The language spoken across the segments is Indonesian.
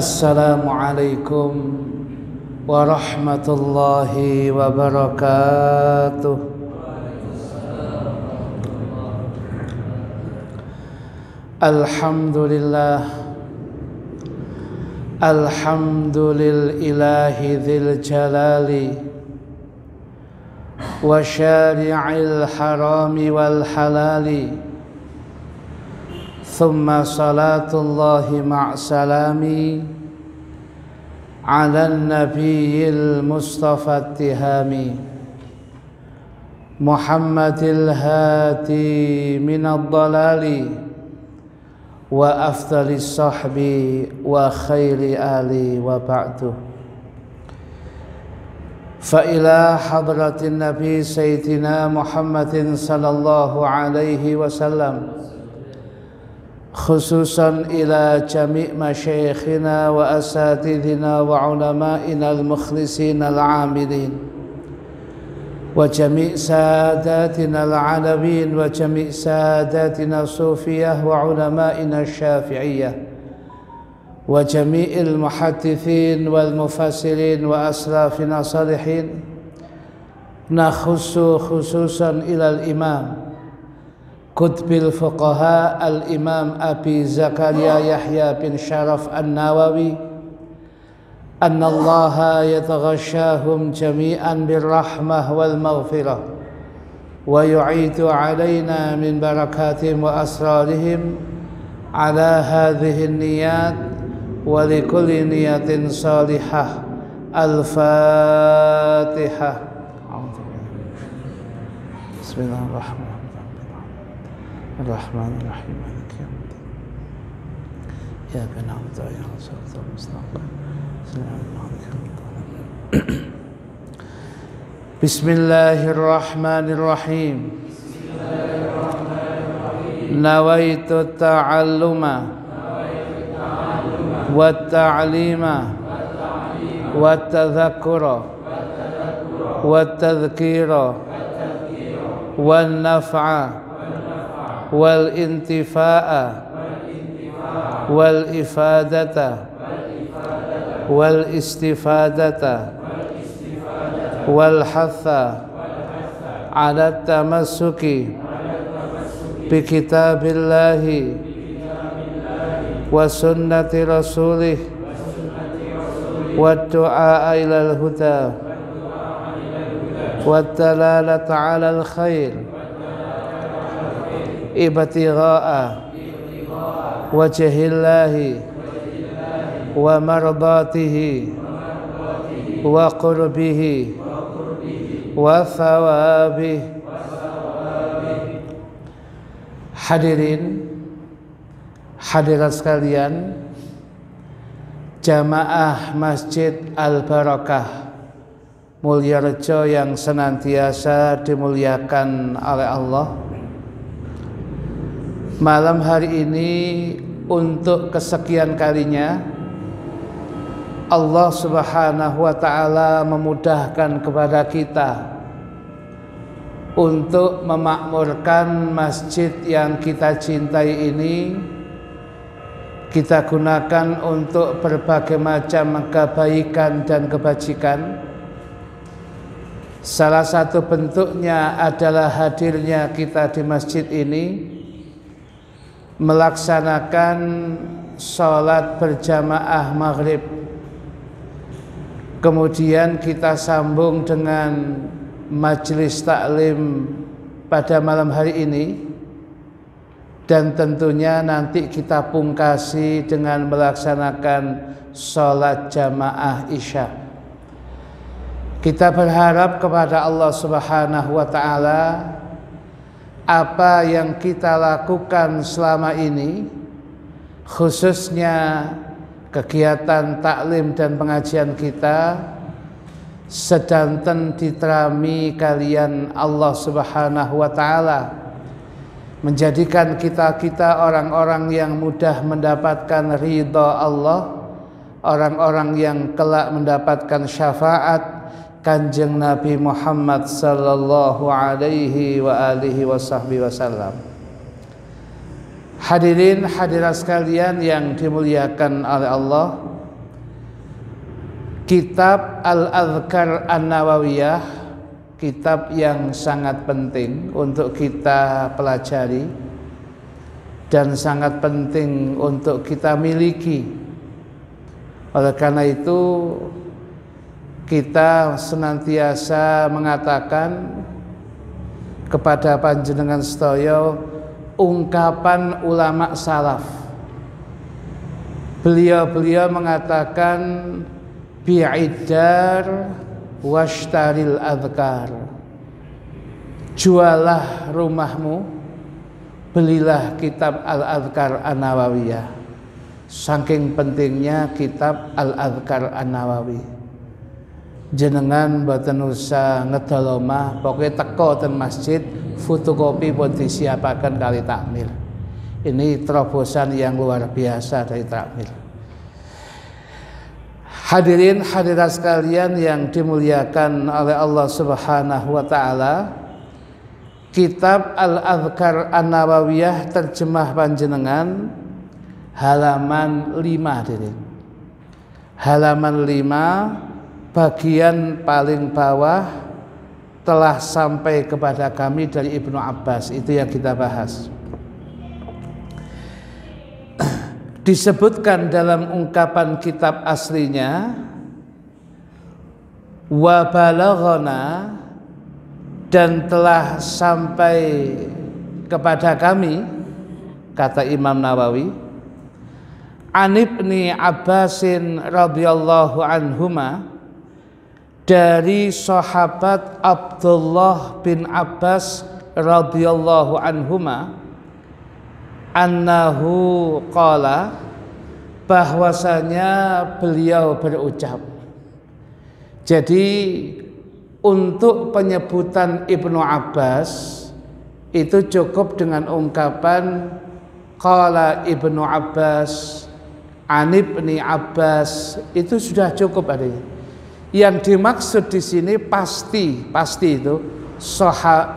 Assalamualaikum warahmatullahi wabarakatuh. Alhamdulillah, alhamdulillahi dzil jalali wa syari'il harami wal halali. Thumma salatullahi ma'salami ala nabiyil mustafa tihami Muhammadil hati minad dalali wa afdalis sahbi wa khairi ali wa ba'du. Fa ila hadratin nabi sayyidina Muhammadin sallallahu alaihi wasallam, khususan ila jami' masyayikhina wa asatidina wa ulama'ina al-mukhlisina al-amilin wa jami' sadatina al-alawin wa jami' sadatina sufiyah wa ulama'ina syafi'iyah wa jami'il muhaddithin wal mufassirin wa aslafina salihin. Nakhussu khususan ila al-imam Qutbil fuqaha al-imam Abi Zakaria Yahya bin Sharaf an-Nawawi, anna allaha yataghashahum jami'an birrahmah wal maghfirah wa yu'idu alayna min barakatihim wa asrarihim ala hadhihi niyat wa likulli niyatin salihah. Al-Fatihah. Bismillahirrahmanirrahim. Ar-Rahman Ar-Rahim. Ya bana abda ya Rasulullah mustaqim. Bismillahirrahmanirrahim. Nawaitu ta'alluma wa ta'lima wa tadhakkura wa tadhkira wa naf'a wal intifa'a wal ifadata wal istifadata wal hatha ala tamassuki bi kitabillahi wa sunnati rasulih wa du'a ilal huda wa dalalata ala al khair ibtigha'a wajhillahi wa mardatihi wa qurbihi wa thawabihi. Hadirin hadirat sekalian, jamaah Masjid Al-Barakah Mulyarejo yang senantiasa dimuliakan oleh Allah, malam hari ini untuk kesekian kalinya Allah Subhanahu wa ta'ala memudahkan kepada kita untuk memakmurkan masjid yang kita cintai ini. Kita gunakan untuk berbagai macam kebaikan dan kebajikan. Salah satu bentuknya adalah hadirnya kita di masjid ini melaksanakan sholat berjamaah maghrib. Kemudian kita sambung dengan majelis taklim pada malam hari ini, dan tentunya nanti kita pungkasi dengan melaksanakan sholat jamaah isya. Kita berharap kepada Allah Subhanahu wa ta'ala, apa yang kita lakukan selama ini, khususnya kegiatan taklim dan pengajian kita, sedanten diterami kalian Allah Subhanahu wa ta'ala, menjadikan kita orang-orang yang mudah mendapatkan ridha Allah, orang-orang yang kelak mendapatkan syafaat Kanjeng Nabi Muhammad sallallahu alaihi wa alihi wasallam. Hadirin hadirat sekalian yang dimuliakan oleh Allah, Kitab Al-Adhkar An-Nawawiyah, kitab yang sangat penting untuk kita pelajari dan sangat penting untuk kita miliki. Oleh karena itu kita senantiasa mengatakan kepada panjenengan sedaya ungkapan ulama salaf. Beliau mengatakan bi'idar washtaril adhkar. Jualah rumahmu, belilah kitab Al-Adhkar An-Nawawiyah. Saking pentingnya kitab Al-Adhkar An-Nawawi. Jenengan mboten usah ngedol omah, pokoke teko ten masjid, fotokopi pun disiapaken kali takmir. Ini terobosan yang luar biasa dari takmir. Hadirin hadirat sekalian yang dimuliakan oleh Allah Subhanahu wa taala, kitab Al-Adhkar An-Nawawiyah terjemah panjenengan halaman 5 hadirin. Halaman 5 bagian paling bawah telah sampai kepada kami dari Ibnu Abbas, itu yang kita bahas. Disebutkan dalam ungkapan kitab aslinya, wa balaghana, dan telah sampai kepada kami, kata Imam Nawawi, an Ibni Abbasin radhiyallahu anhuma, dari sahabat Abdullah bin Abbas radhiyallahu anhuma, annahu qala, bahwasanya beliau berucap. Jadi untuk penyebutan Ibnu Abbas itu cukup dengan ungkapan qala Ibnu Abbas an Ibni Abbas, itu sudah cukup adanya. Yang dimaksud di sini pasti itu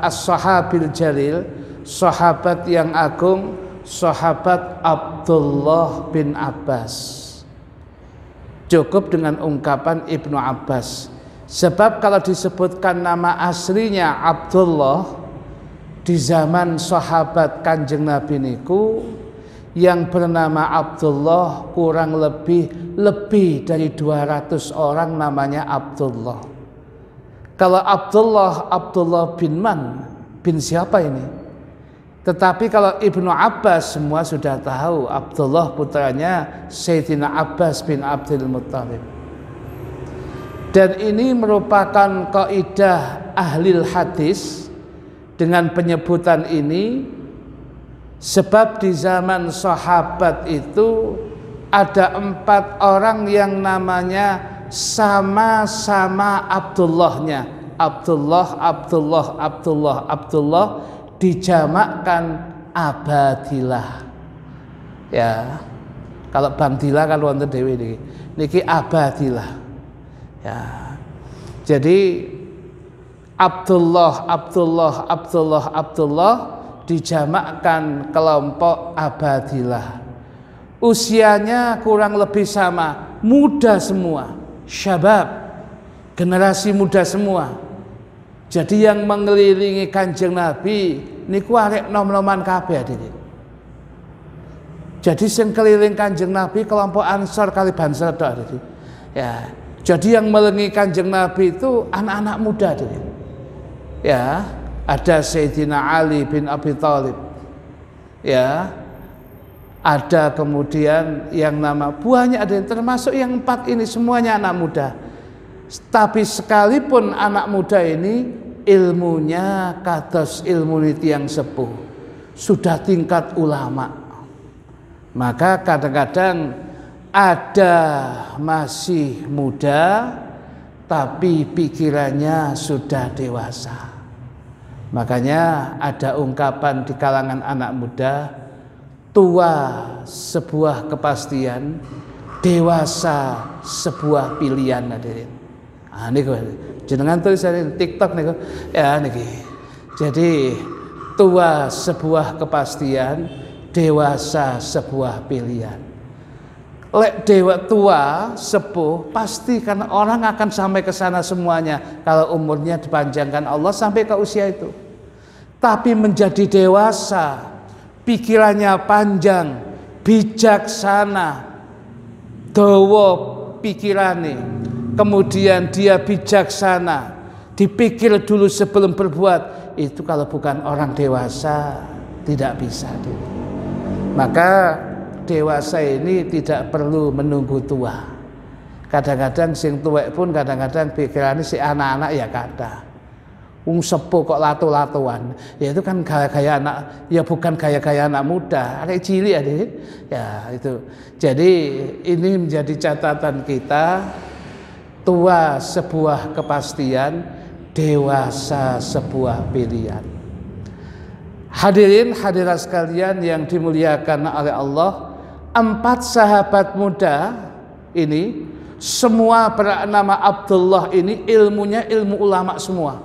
as-sahabil jalil, sahabat yang agung, sahabat Abdullah bin Abbas. Cukup dengan ungkapan Ibnu Abbas. Sebab kalau disebutkan nama aslinya Abdullah di zaman sahabat Kanjeng Nabi niku, yang bernama Abdullah kurang lebih dari 200 orang namanya Abdullah. Kalau Abdullah bin Man, bin siapa ini? Tetapi kalau Ibnu Abbas semua sudah tahu, Abdullah putranya Sayyidina Abbas bin Abdul Muttalib. Dan ini merupakan kaidah ahli hadis dengan penyebutan ini, sebab di zaman sahabat itu ada 4 orang yang namanya sama-sama Abdullahnya. Abdullah dijamakkan Abadilah. Ya. Kalau Bangdila kan wonten dhewe niki Abadilah. Ya. Jadi Abdullah dijamakkan kelompok Abadilah. Usianya kurang lebih sama, muda semua, syabab, generasi muda semua. Jadi yang mengelilingi Kanjeng Nabi niku arek nom-noman kabeh adik. Jadi sing keliling Kanjeng Nabi kelompok Ansor kali Bansor tok adik. Ya. Jadi yang mengelilingi Kanjeng Nabi itu anak-anak muda adik. Ya, ada Sayyidina Ali bin Abi Thalib. Ya. Ada kemudian yang nama buahnya ada, termasuk yang 4 ini semuanya anak muda. Tapi sekalipun anak muda ini ilmunya kados ilmu yang sepuh, sudah tingkat ulama. Maka kadang-kadang ada masih muda tapi pikirannya sudah dewasa. Makanya ada ungkapan di kalangan anak muda, tua sebuah kepastian, dewasa sebuah pilihan hadirin. Ah niku jenengan tulisan TikTok niku. Ya niki. Jadi tua sebuah kepastian, dewasa sebuah pilihan. Lek dewa tua sepuh pasti kan orang akan sampai ke sana semuanya kalau umurnya dipanjangkan Allah sampai ke usia itu. Tapi menjadi dewasa, pikirannya panjang, bijaksana, dawa pikirane, kemudian dia bijaksana, dipikir dulu sebelum berbuat, itu kalau bukan orang dewasa tidak bisa. Maka dewasa ini tidak perlu menunggu tua. Kadang-kadang sing tuwek pun kadang-kadang pikirannya si anak-anak ya kata. Sepuh kok latu-latuan. Ya itu kan gaya-gaya anak, ya bukan gaya-gaya anak muda, anak cilik adik. Ya itu. Jadi ini menjadi catatan kita, tua sebuah kepastian, dewasa sebuah pilihan. Hadirin hadirat sekalian yang dimuliakan oleh Allah, 4 sahabat muda ini semua bernama Abdullah ini ilmunya ilmu ulama semua.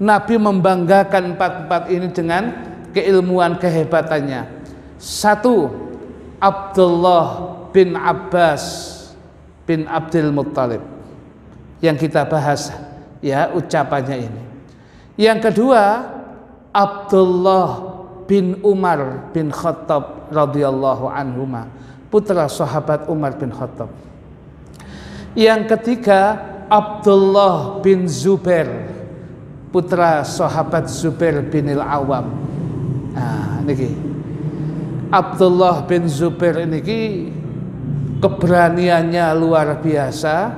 Nabi membanggakan 4 ini dengan keilmuan kehebatannya. 1, Abdullah bin Abbas bin Abdul Muttalib yang kita bahas ya ucapannya ini. Yang kedua, Abdullah bin Umar bin Khattab radhiyallahu anhuma, putra sahabat Umar bin Khattab. Yang ketiga, Abdullah bin Zubair, putra sahabat Zubair bin Al-Awwam. Nah, niki Abdullah bin Zubair niki keberaniannya luar biasa,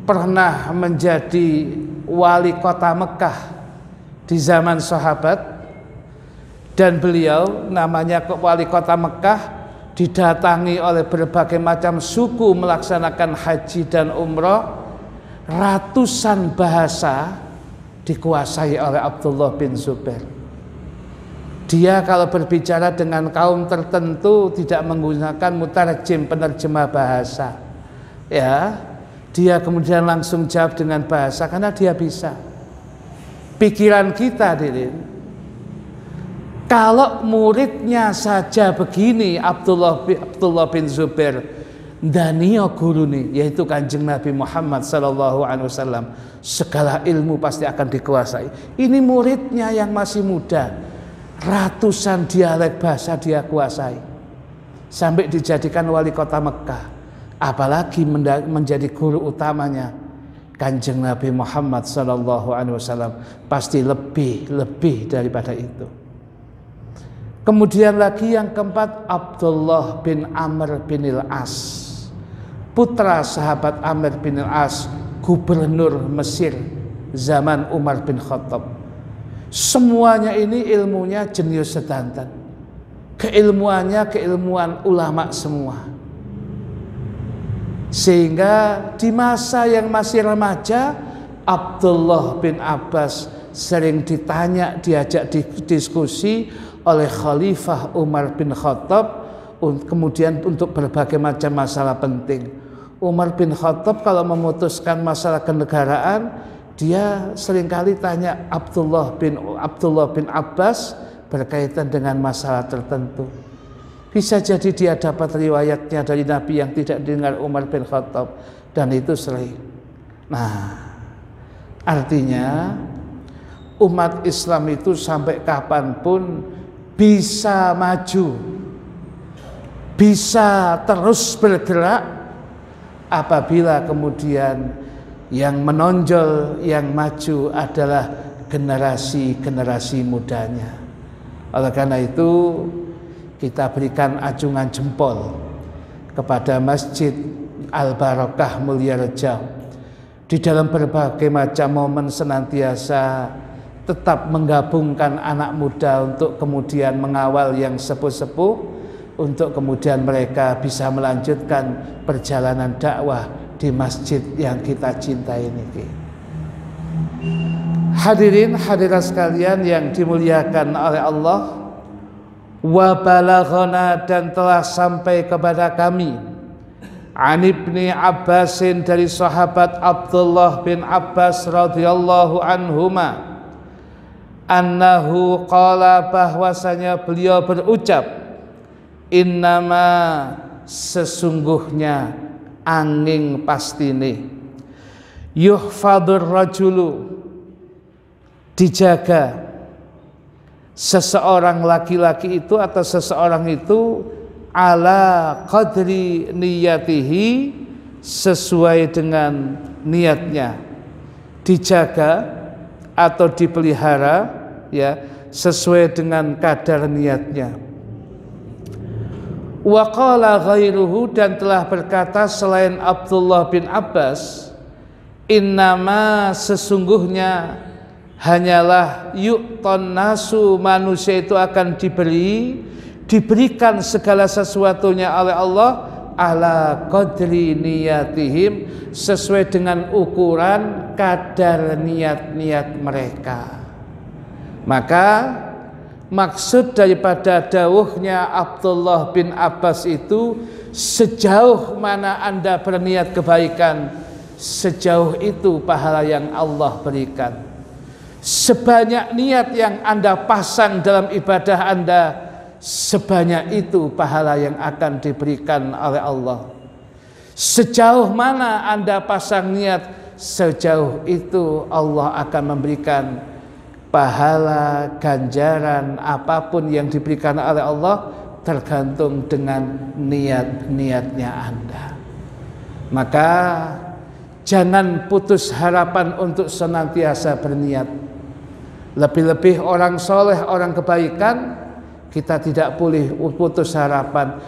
pernah menjadi wali kota Mekah di zaman sahabat, dan beliau namanya wali kota Mekah didatangi oleh berbagai macam suku melaksanakan haji dan umroh. Ratusan bahasa dikuasai oleh Abdullah bin Zubair. Dia kalau berbicara dengan kaum tertentu tidak menggunakan mutarjim, penerjemah bahasa. Ya, dia kemudian langsung jawab dengan bahasa karena dia bisa. Pikiran kita, Dirin, kalau muridnya saja begini, Abdullah bin Zubair, daniya guruni, yaitu Kanjeng Nabi Muhammad SAW, segala ilmu pasti akan dikuasai. Ini muridnya yang masih muda, ratusan dialek bahasa dia kuasai, sampai dijadikan wali kota Mekah. Apalagi menjadi guru utamanya Kanjeng Nabi Muhammad SAW, pasti lebih daripada itu. Kemudian lagi yang keempat, Abdullah bin Amr bin Al-As, putra sahabat Amr bin Al-As, gubernur Mesir zaman Umar bin Khattab. Semuanya ini ilmunya jenius sedanten, keilmuannya keilmuan ulama semua. Sehingga di masa yang masih remaja, Abdullah bin Abbas sering ditanya, diajak diskusi oleh Khalifah Umar bin Khattab, kemudian untuk berbagai macam masalah penting. Umar bin Khattab kalau memutuskan masalah kenegaraan, dia seringkali tanya Abdullah bin Abbas berkaitan dengan masalah tertentu. Bisa jadi dia dapat riwayatnya dari Nabi yang tidak didengar Umar bin Khattab, dan itu sering. Nah, artinya umat Islam itu sampai kapanpun bisa maju, bisa terus bergerak apabila kemudian yang menonjol, yang maju adalah generasi mudanya. Oleh karena itu kita berikan acungan jempol kepada Masjid Al-Barakah Mulyarejo. Di dalam berbagai macam momen senantiasa tetap menggabungkan anak muda untuk kemudian mengawal yang sepuh-sepuh, untuk kemudian mereka bisa melanjutkan perjalanan dakwah di masjid yang kita cintai ini. Hadirin hadirat sekalian yang dimuliakan oleh Allah, wa balaghana, dan telah sampai kepada kami, an Ibni Abbasin, dari sahabat Abdullah bin Abbas radhiyallahu anhuma, annahu qala, bahwasanya beliau berucap, innama, sesungguhnya angin pastine yuhfadur rajulu, dijaga seseorang laki-laki itu atau seseorang itu ala qadri niyatihi, sesuai dengan niatnya, dijaga atau dipelihara ya sesuai dengan kadar niatnya. Wa qala ghairuhu, dan telah berkata selain Abdullah bin Abbas, innama, sesungguhnya hanyalah yu'ton nasu, manusia itu akan diberikan segala sesuatunya oleh Allah ala qadri niyatihim, sesuai dengan ukuran kadar niat-niat mereka. Maka maksud daripada dawuhnya Abdullah bin Abbas itu, sejauh mana Anda berniat kebaikan, sejauh itu pahala yang Allah berikan. Sebanyak niat yang Anda pasang dalam ibadah Anda, sebanyak itu pahala yang akan diberikan oleh Allah. Sejauh mana Anda pasang niat, sejauh itu Allah akan memberikan pahala, ganjaran, apapun yang diberikan oleh Allah, tergantung dengan niat-niatnya Anda. Maka jangan putus harapan untuk senantiasa berniat. Lebih-lebih orang soleh, orang kebaikan, kita tidak boleh putus harapan.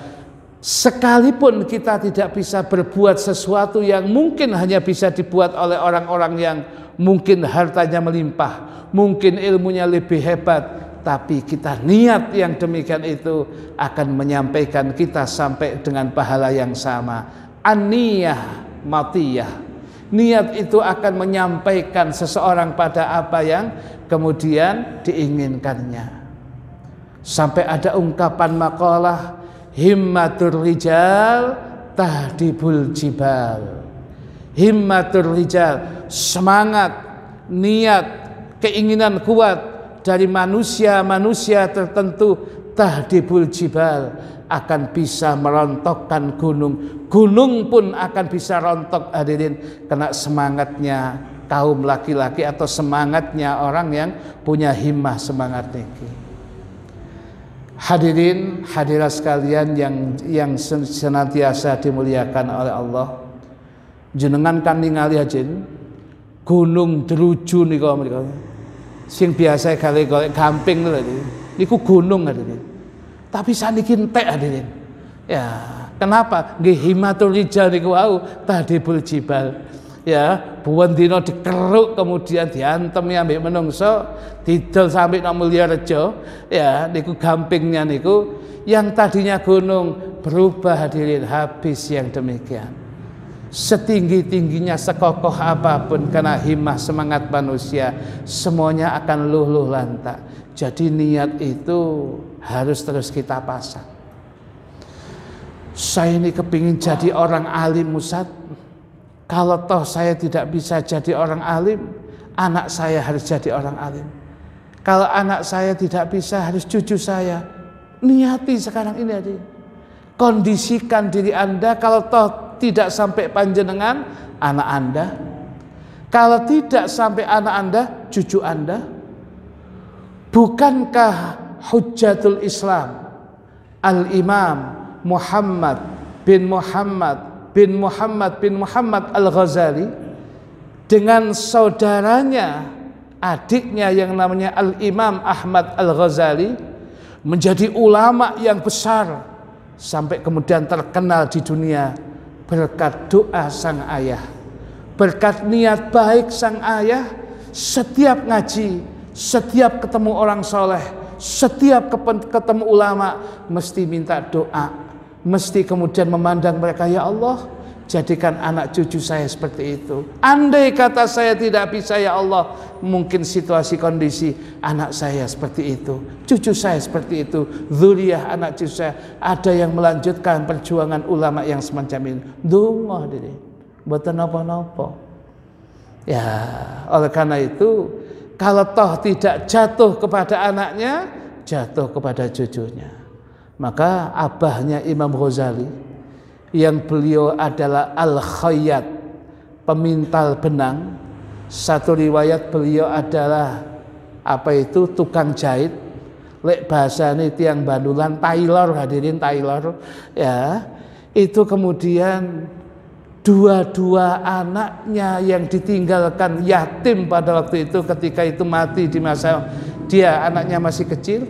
Sekalipun kita tidak bisa berbuat sesuatu yang mungkin hanya bisa dibuat oleh orang-orang yang mungkin hartanya melimpah, mungkin ilmunya lebih hebat, tapi kita niat yang demikian itu akan menyampaikan kita sampai dengan pahala yang sama. An-niyah matiyah. Niat itu akan menyampaikan seseorang pada apa yang kemudian diinginkannya. Sampai ada ungkapan maqalah, himmatur rijal tahdibul jibal. Himmatur rijal, semangat, niat, keinginan kuat dari manusia-manusia tertentu, tahdibul jibal, akan bisa merontokkan gunung. Gunung pun akan bisa rontok, hadirin, kena semangatnya kaum laki-laki atau semangatnya orang yang punya himmah, semangat niki. Hadirin hadirat sekalian yang senantiasa dimuliakan oleh Allah, jenengan kan ningali ajin gunung Druju niku mriku. Sing biasa kali gamping lho niku gunung hadirin. Tapi saniki entek hadirin. Ya, kenapa? Nggih himatul rijal niku wau tahdibul jibal. Ya, buwan dina dikeruk kemudian diantemi ambek menungso, didol sampai nang Mulyarejo. Ya, niku gampingnya niku yang tadinya gunung berubah hadirin, habis yang demikian. Setinggi-tingginya, sekokoh apapun, karena himmah semangat manusia, semuanya akan luluh lantak. Jadi niat itu harus terus kita pasang. Saya ini kepingin jadi orang alim Ustaz. Kalau toh saya tidak bisa jadi orang alim, anak saya harus jadi orang alim. Kalau anak saya tidak bisa, harus cucu saya. Niati sekarang ini aja. Kondisikan diri Anda, kalau toh tidak sampai panjenengan, anak Anda. Kalau tidak sampai anak Anda, cucu Anda. Bukankah Hujjatul Islam Al-Imam Muhammad bin Muhammad Al-Ghazali dengan saudaranya, adiknya yang namanya Al-Imam Ahmad Al-Ghazali, menjadi ulama yang besar sampai kemudian terkenal di dunia berkat doa sang ayah, berkat niat baik sang ayah. Setiap ngaji, setiap ketemu orang soleh, setiap ketemu ulama, mesti minta doa, mesti kemudian memandang mereka, ya Allah, jadikan anak cucu saya seperti itu. Andai kata saya tidak bisa, ya Allah, mungkin situasi kondisi anak saya seperti itu, cucu saya seperti itu, dzurriyyah anak cucu saya ada yang melanjutkan perjuangan ulama yang semacam ini. Donga diri, mboten napa-napa. Ya, oleh karena itu, kalau toh tidak jatuh kepada anaknya, jatuh kepada cucunya. Maka abahnya Imam Ghazali yang beliau adalah al-khayyat, pemintal benang. Satu riwayat beliau adalah tukang jahit. Lek bahasane tiang Bandulan tailor, hadirin, tailor ya. Itu kemudian dua-dua anaknya yang ditinggalkan yatim pada waktu itu, ketika itu mati di masa dia anaknya masih kecil.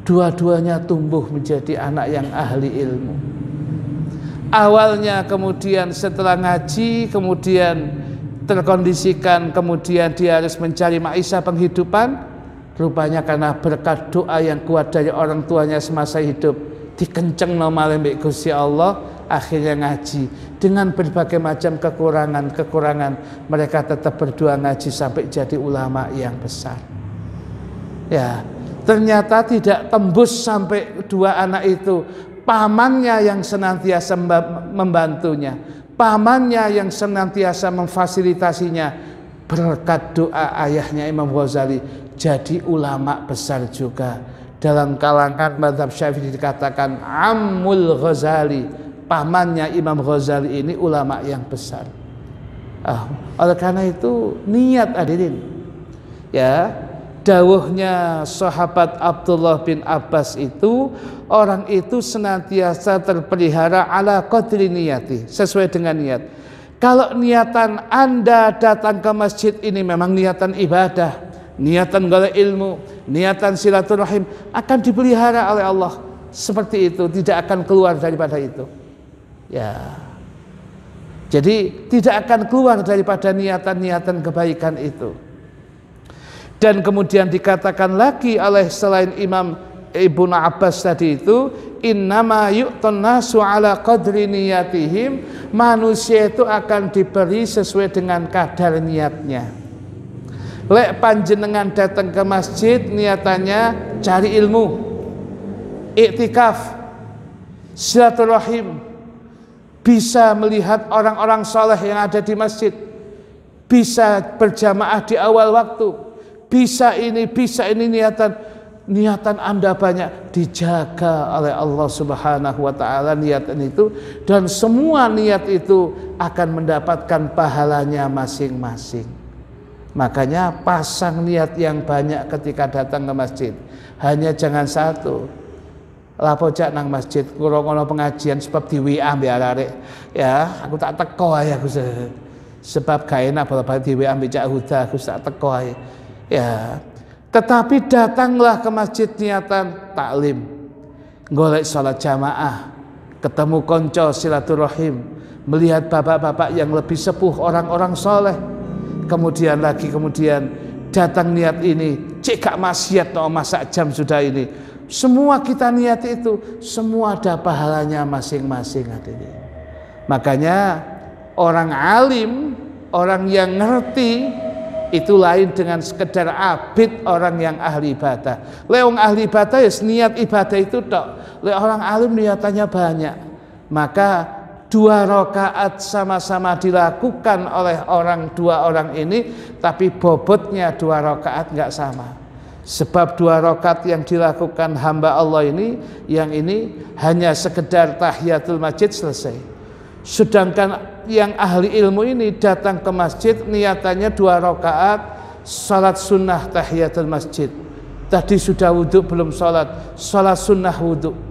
Dua-duanya tumbuh menjadi anak yang ahli ilmu. Awalnya kemudian setelah ngaji, kemudian terkondisikan, kemudian dia harus mencari maisha penghidupan. Rupanya karena berkat doa yang kuat dari orang tuanya semasa hidup, dikenceng nomale mbek Gusti Allah, akhirnya ngaji. Dengan berbagai macam kekurangan, mereka tetap berdoa ngaji sampai jadi ulama yang besar. Ya, ternyata tidak tembus sampai dua anak itu. Pamannya yang senantiasa membantunya, pamannya yang senantiasa memfasilitasinya. Berkat doa ayahnya Imam Ghazali jadi ulama besar juga. Dalam kalangan mazhab Syafi'i dikatakan Ammul Ghazali, pamannya Imam Ghazali ini ulama yang besar. Oleh karena itu niat, hadirin, ya, dawuhnya sahabat Abdullah bin Abbas itu, orang itu senantiasa terpelihara ala qadri niyati, sesuai dengan niat. Kalau niatan Anda datang ke masjid ini memang niatan ibadah, niatan golek ilmu, niatan silaturahim, akan dipelihara oleh Allah seperti itu, tidak akan keluar daripada itu. Ya. Jadi tidak akan keluar daripada niatan-niatan kebaikan itu. Dan kemudian dikatakan lagi oleh selain Imam Ibnu Abbas tadi itu, innama yu'tun nasu ala qadri niyatihim, manusia itu akan diberi sesuai dengan kadar niatnya. Lek panjenengan datang ke masjid niatannya cari ilmu, iktikaf, silaturahim, bisa melihat orang-orang soleh yang ada di masjid, bisa berjamaah di awal waktu, bisa ini niatan Anda banyak, dijaga oleh Allah Subhanahu wa taala niatan itu, dan semua niat itu akan mendapatkan pahalanya masing-masing. Makanya pasang niat yang banyak ketika datang ke masjid. Hanya jangan satu, lapo jak nang masjid kurang ono pengajian sebab di WA mbek arek, ya aku tak teko ae aku sebab gak enak bal-bal di WA mbek Cak Huda, aku tak teko ae. Ya, tetapi datanglah ke masjid niatan taklim, golek salat jamaah, ketemu konco, silaturahim, melihat bapak-bapak yang lebih sepuh, orang-orang soleh. Kemudian datang niat ini, cek gak maksiat no masa jam sudah ini. Semua kita niat itu, semua ada pahalanya masing-masing. Makanya orang alim, orang yang ngerti itu lain dengan sekedar abid, orang yang ahli ibadah. Leong ahli ibadah ya niat ibadah itu tok. Le orang alim niatannya banyak. Maka 2 rakaat sama-sama dilakukan oleh dua orang ini, tapi bobotnya 2 rakaat nggak sama. Sebab 2 rakaat yang dilakukan hamba Allah ini, yang ini hanya sekedar tahiyatul masjid selesai. Sedangkan yang ahli ilmu ini datang ke masjid niatannya 2 rakaat salat sunnah tahiyatul masjid. Tadi sudah wudhu belum salat sunnah wudhu.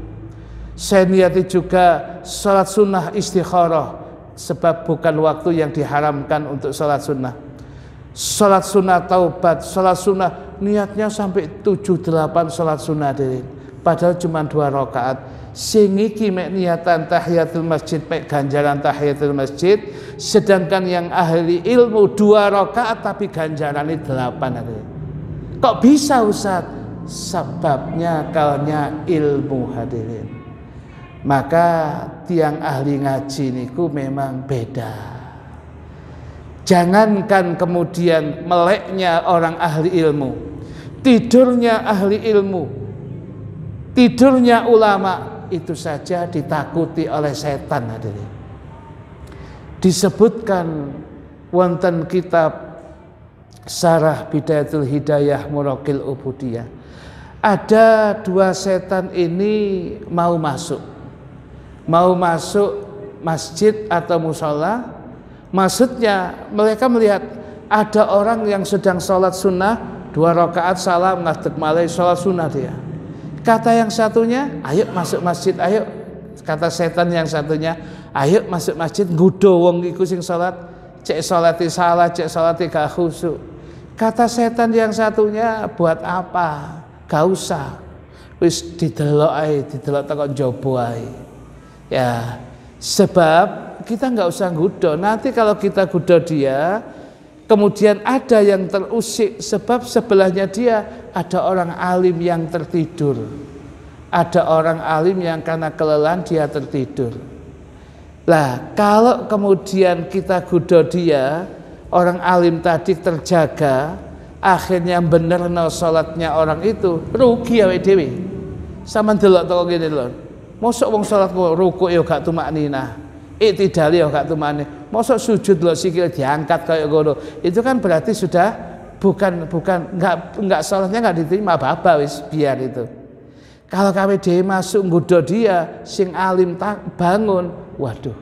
Saya niati juga salat sunnah istikharah, sebab bukan waktu yang diharamkan untuk salat sunnah. Salat sunnah taubat, salat sunnah niatnya sampai 7-8 salat sunnah diri. Padahal cuma 2 rakaat. Sing iki mek niatan tahiyatul masjid, mek ganjaran tahiyatul masjid, sedangkan yang ahli ilmu 2 rakaat tapi ganjarane 8. Kok bisa Ustaz? Sebabnya kalnya ilmu, hadirin. Maka tiang ahli ngaji niku memang beda. Jangankan kemudian meleknya orang ahli ilmu, tidurnya ahli ilmu, tidurnya ulama, itu saja ditakuti oleh setan, hadirin. Disebutkan wonten kitab Syarah Bidayatul Hidayah Muraqil Ubudiyah, ada 2 setan ini mau masuk. mau masuk masjid atau musola, maksudnya mereka melihat ada orang yang sedang sholat sunnah 2 rakaat salam ngadeg malih sholat sunnah dia. Kata yang satunya, ayo masuk masjid, ayo. Kata setan yang satunya, ayo masuk masjid, nggodho wong iku sing sholat, cek sholati salah, cek sholati gak khusyuk. Kata setan yang satunya, buat apa? Gak usah. Wis didelok ae, didelok teko njaba ae. Ya, sebab kita nggak usah nggodho. Nanti kalau kita godho dia, kemudian ada yang terusik sebab sebelahnya dia ada orang alim yang tertidur. Ada orang alim yang karena kelelahan dia tertidur. Lah, kalau kemudian kita godho dia, orang alim tadi terjaga, akhirnya benerno salatnya orang itu, rugi awake dhewe. Sampeyan delok to ngene lho. Mosok wong salat ruku ya gak tumakninah. Iktidal ya gak tumakninah. Mosok sujud lho sikil diangkat kayak ngono. Itu kan berarti sudah bukan enggak salatnya enggak diterima, baba wis biar itu. Kalau kami dhewe masuk nggodho dia sing alim tak bangun, waduh.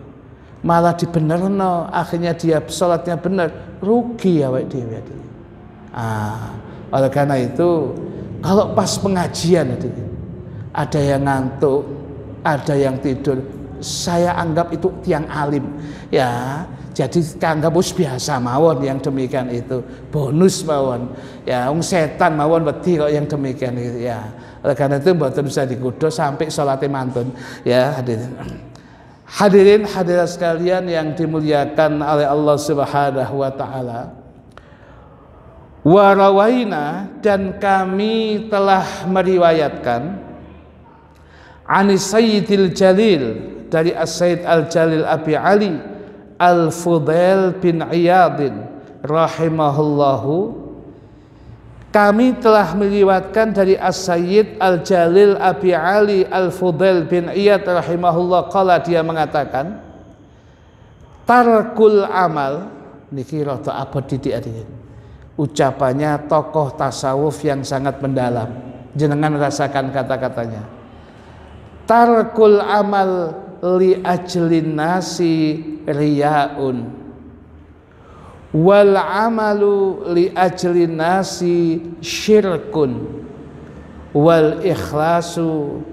Malah dibenerno, akhirnya dia salatnya bener, rugi awake dhewe. Oleh karena itu kalau pas pengajian ada yang ngantuk, ada yang tidur, saya anggap itu tiang alim ya. Jadi anggap biasa mawon yang demikian itu, bonus mawon ya, setan mawon wedi kok yang demikian itu ya. Oleh karena itu mboten bisa digodho sampai salate mantun ya. Hadirin hadirat sekalian yang dimuliakan oleh Allah Subhanahu wa taala. Warawaina, dan kami telah meriwayatkan Anis Sayyidil Jalil, dari As-Sayyid Al-Jalil Abi Ali Al-Fudail bin Iyadin rahimahullahu, kami telah meriwayatkan dari As-Sayyid Al-Jalil Abi Ali Al-Fudail bin Iyad rahimahullah, qala, dia mengatakan, tarkul amal niki rada abot didik ucapannya tokoh tasawuf yang sangat mendalam, jenengan rasakan kata-katanya. Tarkul amal li ajlin nasi riyaun wal amalu li ajlin nasi syirkun wal ikhlasu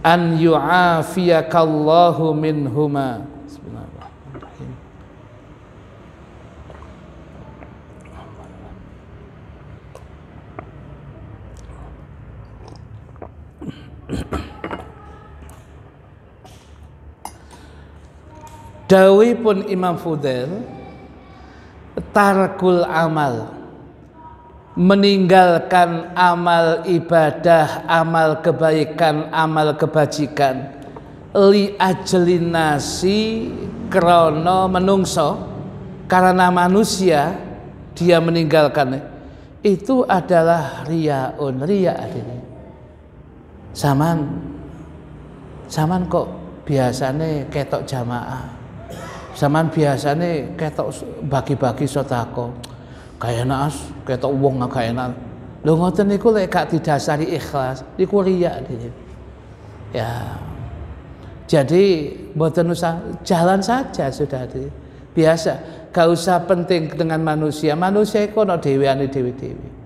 an yu'afiyakallahu minhuma. Bismillahirrahmanirrahim. Dawuhipun Imam Fudail, tarkul amal, meninggalkan amal ibadah, amal kebaikan, amal kebajikan, li ajlin nasi, krana menungso, karena manusia dia meninggalkan, itu adalah riyaun. Riya adine. Saman kok biasane ketok jamaah, saman biasane ketok bagi-bagi sedekah, kaya enak ketok wong gak enak. Lho ngoten niku lek gak didasari ikhlas, niku riya ya. Jadi mboten usah, jalan saja sudah biasa, gak usah penting dengan manusia. Manusia iku ana dheweane dhewe-dhewe.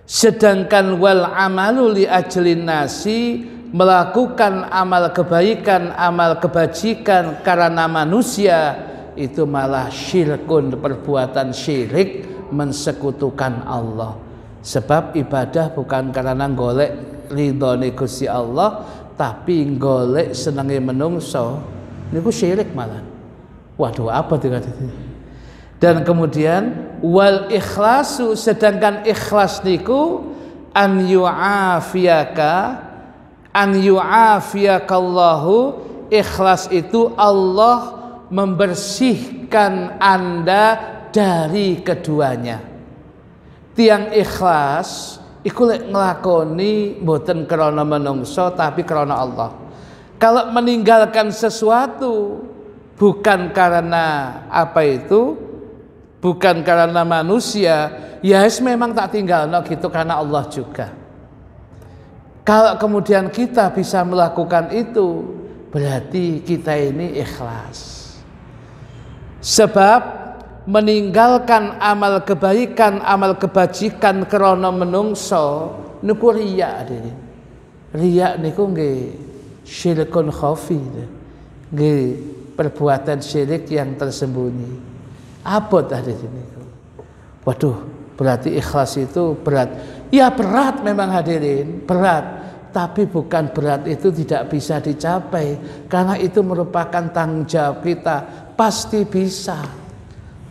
Sedangkan wal amalu li ajlin nasi, melakukan amal kebaikan, amal kebajikan karena manusia, itu malah syirkun, perbuatan syirik, mensekutukan Allah. Sebab ibadah bukan karena golek ridhone Gusti Allah, tapi golek senenge menungso, niku syirik malah. Waduh, apa dikatakan? Dan kemudian wal ikhlasu, sedangkan ikhlas niku an yu'afiyakallahu, ikhlas itu Allah membersihkan Anda dari keduanya. Tiang ikhlas iku lek nglakoni mboten krana menungso tapi krana Allah. Kalau meninggalkan sesuatu bukan karena apa itu, bukan karena manusia, ya memang tak tinggal no gitu, karena Allah juga. Kalau kemudian kita bisa melakukan itu, berarti kita ini ikhlas. Sebab meninggalkan amal kebaikan, amal kebajikan krana menungso niku riya. Riya niku nggih syirkun khafi. Nggih perbuatan syirik yang tersembunyi. Apa tadi niku? Waduh, berarti ikhlas itu berat. Ya berat memang hadirin, berat. Tapi bukan berat itu tidak bisa dicapai. Karena itu merupakan tanggung jawab kita. Pasti bisa.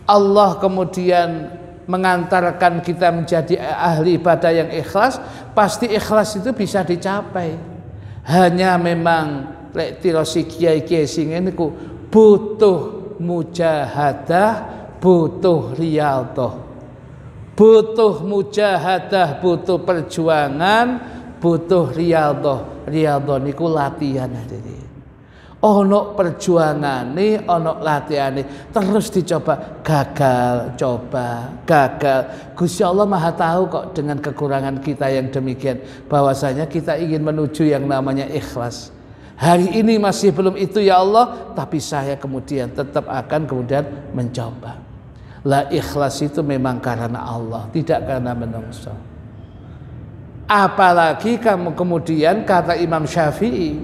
Allah kemudian mengantarkan kita menjadi ahli ibadah yang ikhlas. Pasti ikhlas itu bisa dicapai. Hanya memang lek tirosi kiai-kiai sing niku butuh mujahadah, butuh riyadhah. Butuh mujahadah, butuh perjuangan, butuh riyadhah. Riyadhah niku latihan hadirin. Ono perjuangane, ono latihane, terus dicoba, gagal, coba, gagal. Gusti Allah Maha tahu kok dengan kekurangan kita yang demikian, bahwasanya kita ingin menuju yang namanya ikhlas. Hari ini masih belum itu ya Allah, tapi saya kemudian tetap akan kemudian mencoba. Lah ikhlas itu memang karena Allah, tidak karena menungso. Apalagi kamu kemudian kata Imam Syafi'i,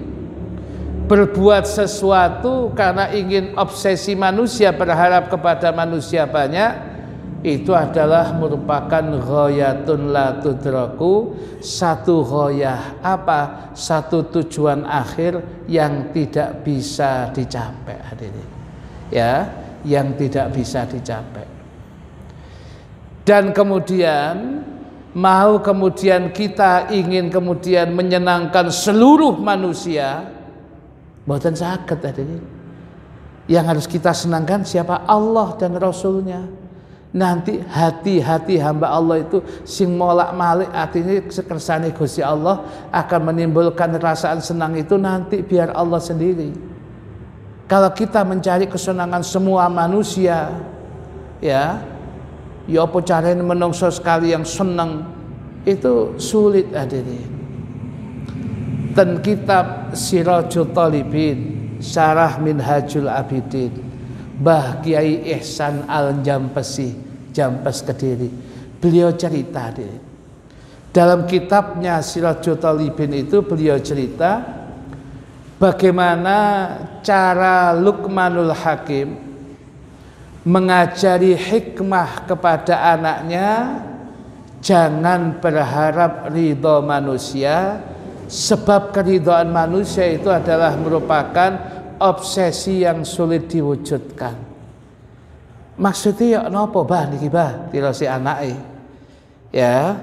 berbuat sesuatu karena ingin obsesi manusia, berharap kepada manusia banyak, itu adalah merupakan ghayatun la tudraku, satu ghayah apa? Satu tujuan akhir yang tidak bisa dicapai hadirin. Ya, yang tidak bisa dicapai. Dan kemudian mau kemudian kita ingin kemudian menyenangkan seluruh manusia, mboten saged hadirin. Yang harus kita senangkan siapa? Allah dan Rasulnya. Nanti hati-hati hamba Allah itu sing molak-malik atine kersane Gusti Allah akan menimbulkan perasaan senang itu nanti biar Allah sendiri. Kalau kita mencari kesenangan semua manusia, ya apa caranya menungso sekali yang senang, itu sulit hadirin. Dan kitab Sirajul Talibin, Syarah Minhajul Abidin, Mbah Kiai Ihsan Al-Jampesi, Jampes Kediri, beliau cerita dalam kitabnya Sirajul Talibin itu, beliau cerita bagaimana cara Luqmanul Hakim mengajari hikmah kepada anaknya, jangan berharap ridho manusia, sebab keridhaan manusia itu adalah merupakan obsesi yang sulit diwujudkan. Maksudnya ya napa bah niki bah tirosi anake, ya,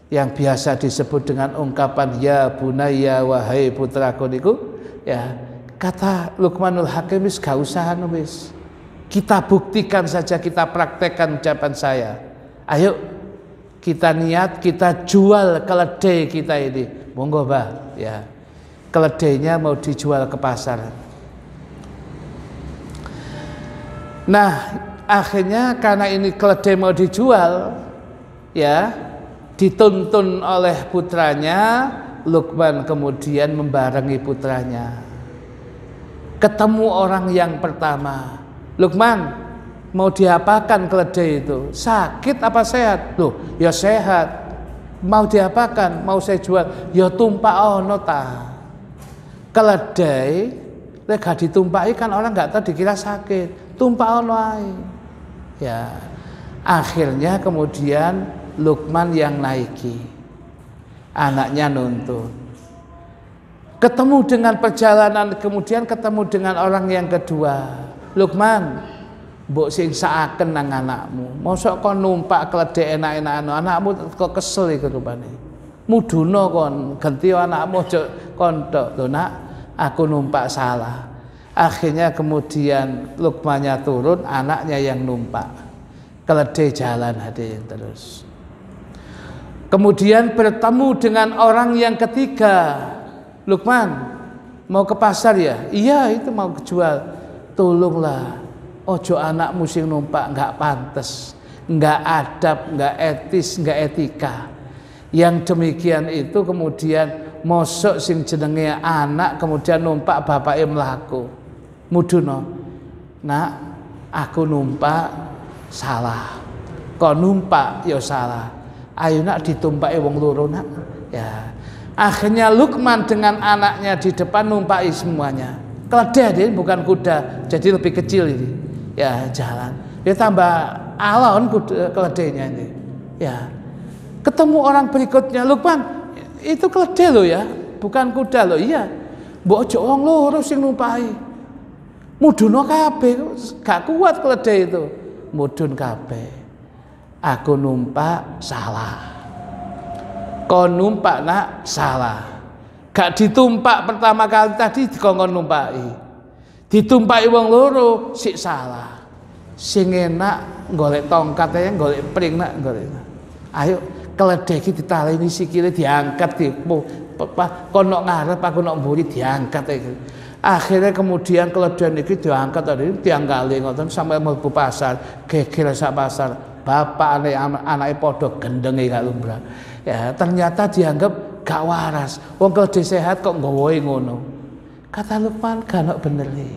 yang biasa disebut dengan ungkapan ya bunayya, wahai putraku niku, ya, kata Luqmanul Hakim, wis gak usah wis. Kita buktikan saja, kita praktekkan ucapan saya. Ayo kita niat, kita jual keledai kita ini. Monggo bah, ya. Keledainya mau dijual ke pasar. Nah, akhirnya karena ini keledai mau dijual, ya, dituntun oleh putranya, Luqman kemudian membarengi putranya. Ketemu orang yang pertama. Luqman, mau diapakan keledai itu? Sakit apa sehat? Loh, ya sehat. Mau diapakan? Mau saya jual? Ya tumpak ono ta. Keledai lek gak ditumpaki kan orang nggak tahu, dikira sakit. Tumpak ono ae. Ya. Akhirnya kemudian Luqman yang naiki. Anaknya nuntun. Ketemu dengan perjalanan, kemudian ketemu dengan orang yang kedua. Luqman, mbok sing sakaken nang anakmu. Mosok kon numpak keledai enak-enakan, anakmu kok kesel iku rupane. Muduna kon, ganti anakmu aja kon tok. Lho nak, aku numpak salah. Akhirnya kemudian Luqmannya turun, anaknya yang numpak. Keledai jalan hadirin terus. Kemudian bertemu dengan orang yang ketiga. Luqman, mau ke pasar ya? Iya, itu mau jual. Tolonglah, ojo anakmu sing numpak, nggak pantas, nggak adab, nggak etis, nggak etika. Yang demikian itu kemudian mosok sing jenenge anak kemudian numpak bapake mlaku. Muduna. Nak, aku numpak salah. Kok numpak ya salah. Ayo nak ditumpaki wong loro nak. Ya. Akhirnya Luqman dengan anaknya di depan numpaki semuanya. Keledai dia bukan kuda, jadi lebih kecil ini. Ya, jalan. Dia tambah alon keledainya ini. Ya. Ketemu orang berikutnya, Luqman, itu keledai loh ya, bukan kuda loh. Iya. Mbok ojo wong loro sing numpaki. Mudun kabeh, gak kuat keledai itu. Mudun kabeh. Aku numpak salah. Kau numpak nak salah. Gak ditumpak pertama kali tadi dikongkon numpaki. Ditumpaki wong loro sik salah. Sing enak golek tongkat ae, golek pring nak golek. Ayo keledai iki ditaleni sikile diangkat kono ngarep aku nok mburi diangkat iki. Akhirnya kemudian keledai iki diangkat tadi diangkali ngoten sampai mlebu pasar, geger sak pasar. Bapak anake padha gendenge gak lumrah. Ya, ternyata dianggap gak waras. Wong keledai sehat kok nggawoe ngono. Kata Luqman gak bener nih.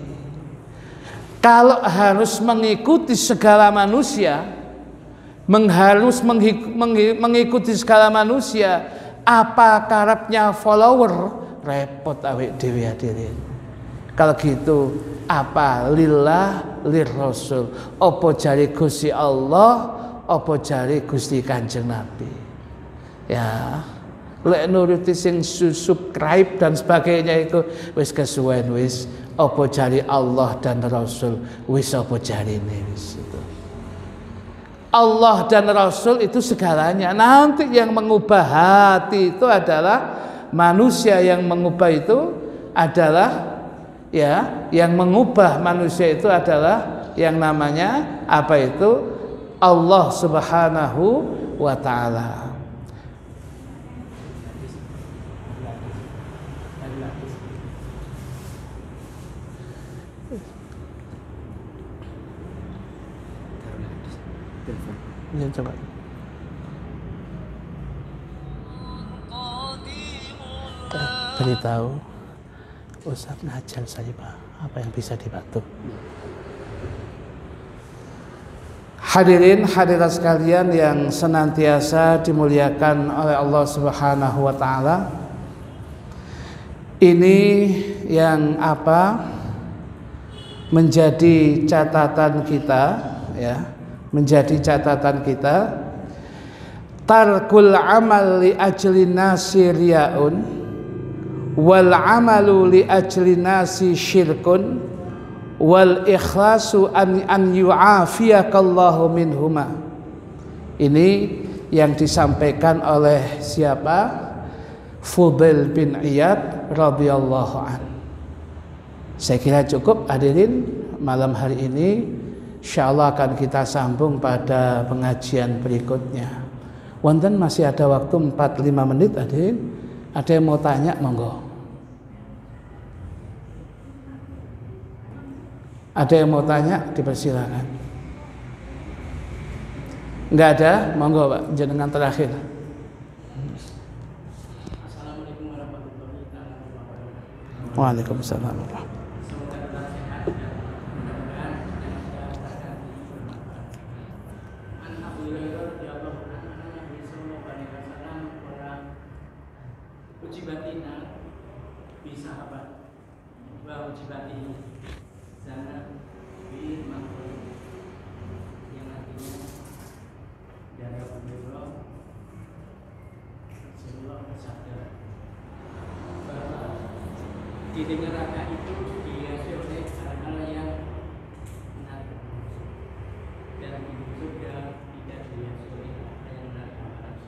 Kalau harus mengikuti segala manusia, mengikuti segala manusia, apa karepnya follower, repot awake dhewe hadirin. Kalau gitu apa lillah lir rasul, apa jari Gusti Allah, apa jari Gusti Kanjeng Nabi. Ya, lek nuruti sing subscribe dan sebagainya itu wis kesuwen wis, apa jari Allah dan Rasul wis apa jarine wis itu. Allah dan Rasul itu segalanya. Nanti yang mengubah hati itu adalah manusia, yang mengubah itu adalah ya, yang mengubah manusia itu adalah yang namanya apa itu? Allah Subhanahu wa taala. Ya, coba. Beritahu Ustaz ngajar saya Pak, apa yang bisa dibantu. Hadirin hadirat sekalian yang senantiasa dimuliakan oleh Allah Subhanahu wa taala. Ini yang apa menjadi catatan kita ya, menjadi catatan kita. Tarkul amal li ajli nasi riyaun wal amalu li ajli nasi syirkun wal ikhlasu an yu'afiyakallahu minhuma. Ini yang disampaikan oleh siapa? Fudail bin Iyad radhiyallahu an. Saya kira cukup hadirin malam hari ini. Insyaallah akan kita sambung pada pengajian berikutnya. Wonten masih ada waktu 4-5 menit hadirin. Ada yang mau tanya monggo. Ada yang mau tanya dipersilakan. Enggak ada, monggo Pak, jenengan terakhir. Assalamualaikum warahmatullahi wabarakatuh. Waalaikumsalam. Di neraka itu dihiasi oleh hal-hal yang menarik, dan di surga tidak dihiasi oleh hal yang menarik.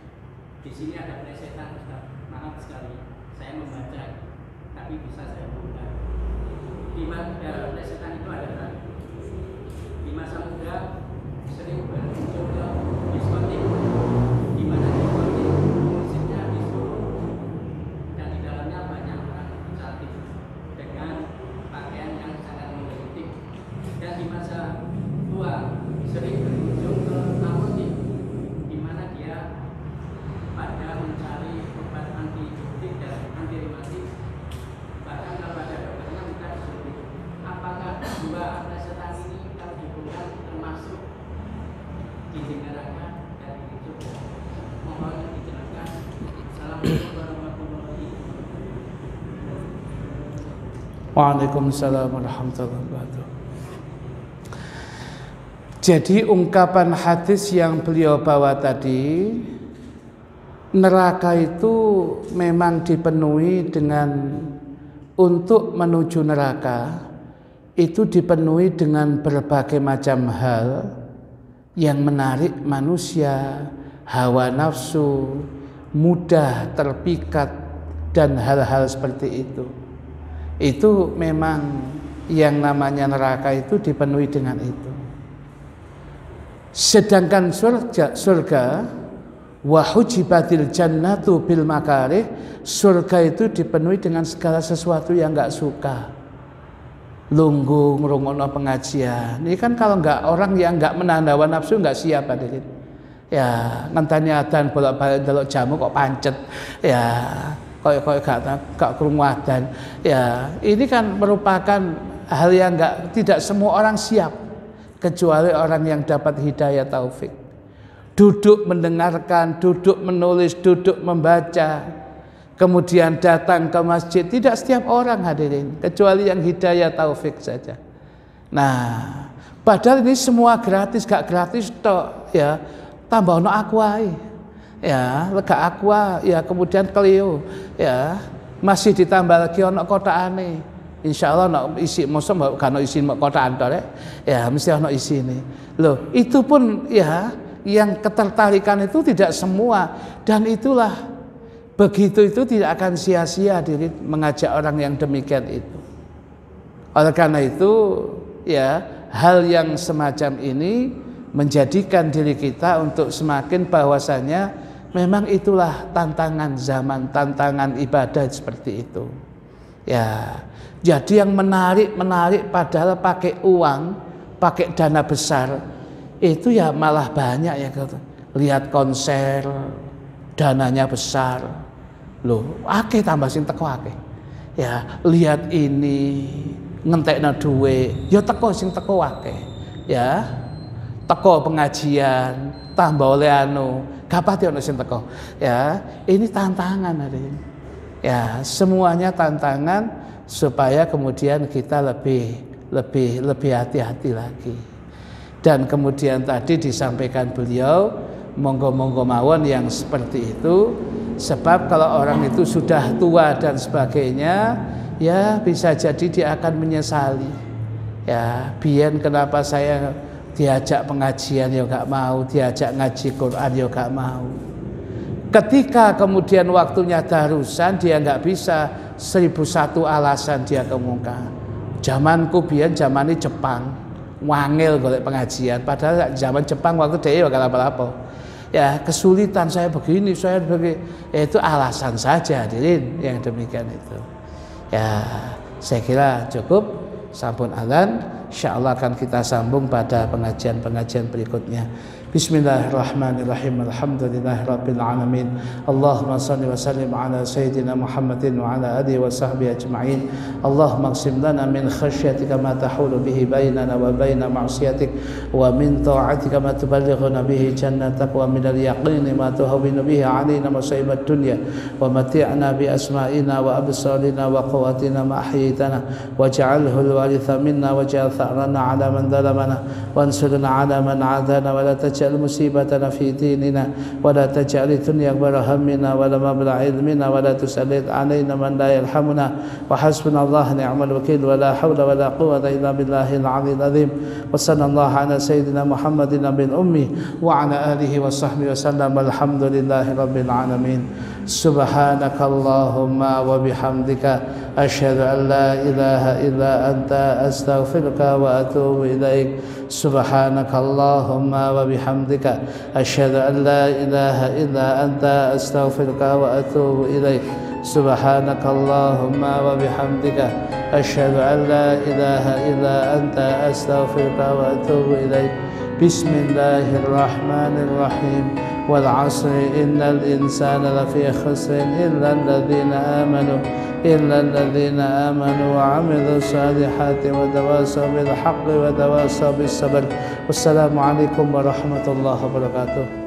Di sini ada plesetan, maaf sekali saya membaca, tapi bisa saya buka. Di mana plesetan itu adalah di masa muda sering berkunjung ke diskotik, di mana diskotik musiknya disco dan di dalamnya banyak orang cantik dengan pakaian yang sangat mengeritik, dan di masa tua sering berkunjung ke apotik di mana dia pada Waalaikumsalam warahmatullahi wabarakatuh. Jadi ungkapan hadis yang beliau bawa tadi, neraka itu memang dipenuhi dengan, untuk menuju neraka itu dipenuhi dengan berbagai macam hal yang menarik manusia, hawa nafsu, mudah terpikat, dan hal-hal seperti itu. Itu memang yang namanya neraka itu dipenuhi dengan itu. Sedangkan surga wa hujibatil jannatu bil makarih, surga itu dipenuhi dengan segala sesuatu yang enggak suka. Lungguh ngrungokno pengajian. Ini kan kalau enggak, orang yang enggak menahan hawa nafsu enggak siap hadirin. Ya, ngenteni adzan bolak-balik delok jamu kok pancet. Ya, kok gak krungu adzan. Ya, ini kan merupakan hal yang tidak semua orang siap, kecuali orang yang dapat hidayah taufik. Duduk mendengarkan, duduk menulis, duduk membaca, kemudian datang ke masjid. Tidak setiap orang hadirin, kecuali yang hidayah taufik saja. Nah, padahal ini semua gratis, gak gratis tok ya. Tambah ono aqua ya, lega aqua ya, kemudian Clio ya, masih ditambah lagi ono kotakane. Insyaallah ono isi, mosok gak ono isi kotakan tok ya, mesti ono isine. Loh, itu pun ya, yang ketertarikan itu tidak semua, dan itulah begitu itu tidak akan sia-sia diri mengajak orang yang demikian itu. Oleh karena itu ya, hal yang semacam ini menjadikan diri kita untuk semakin bahwasanya memang itulah tantangan zaman, tantangan ibadah seperti itu. Ya, jadi yang menarik padahal pakai uang, pakai dana besar, itu ya malah banyak ya. Lihat konser, dananya besar. Loh, akeh tambah sing teko akeh. Ya, lihat ini ngentekno duwe, ya teko sing teko akeh. Ya. Teko pengajian, tambah oleh gak pati ono sing teko. Ya, ini tantangan hari ini. Ya, semuanya tantangan supaya kemudian kita lebih hati-hati lagi. Dan kemudian tadi disampaikan beliau, monggo-monggo mawon yang seperti itu, sebab kalau orang itu sudah tua dan sebagainya, ya bisa jadi dia akan menyesali. Ya, biyen kenapa saya diajak pengajian ya gak mau, diajak ngaji Quran ya gak mau. Ketika kemudian waktunya darusan, dia gak bisa, 1001 alasan dia kemuka. Zamanku biyen zamane Jepang, wangil golek pengajian, padahal zaman Jepang waktu dia ya gak apa-apa. Ya, kesulitan saya begini, saya begini. Ya, itu alasan saja hadirin yang demikian itu. Ya, saya kira cukup, sampun adzan. Insyaallah akan kita sambung pada pengajian-pengajian berikutnya. Bismillahirrahmanirrahim. Alhamdulillahirabbil alamin. Allahumma shalli wa sallim ala sayyidina Muhammadin wa ala alihi wa sahbihi ajma'in. Allahumma qsim lana min khasyatika ma tahulu bihi bainana wa baina ma'siyatik, wa min ta'atika ma tuballighuna bihi jannatak, wa min al-yaqini ma tuhawwinu bihi 'alaina masa'ibad dunya, wa mati'na bi asma'ina wa absarina wa quwwatina ma ahyaytana, waj'alhu al-waritha minna waj'al tha'rana 'ala man dhalamana wansurna 'ala man 'adana, wa la taj'al مصيبتنا في ديننا ولا تجعل الدنيا أكبر همنا ولا مبلغ علمنا ولا تسلط علينا من لا يرحمنا وحسبنا الله نعم الوكيل ولا حول ولا قوة إلا بالله العلي العظيم وصلى الله على سيدنا محمد بن أمي وعلى آله وصحبه وسلم والحمد لله رب العالمين. سبحانك اللهم وبحمدك أشهد أن لا إله إلا أنت أستغفرك وأتوب إليك. سبحانك اللهم وبحمدك أشهد أن لا إله إلا أنت أستغفرك وأتوب إليك. سبحانك اللهم وبحمدك أشهد أن لا إله إلا أنت أستغفرك وأتوب إليك. بسم الله الرحمن الرحيم. والعصر إن الإنسان لفي خسر إلا الذين آمنوا وعملوا الصالحات وتواصوا بالحق وتواصوا بالصبر. والسلام عليكم ورحمة الله وبركاته.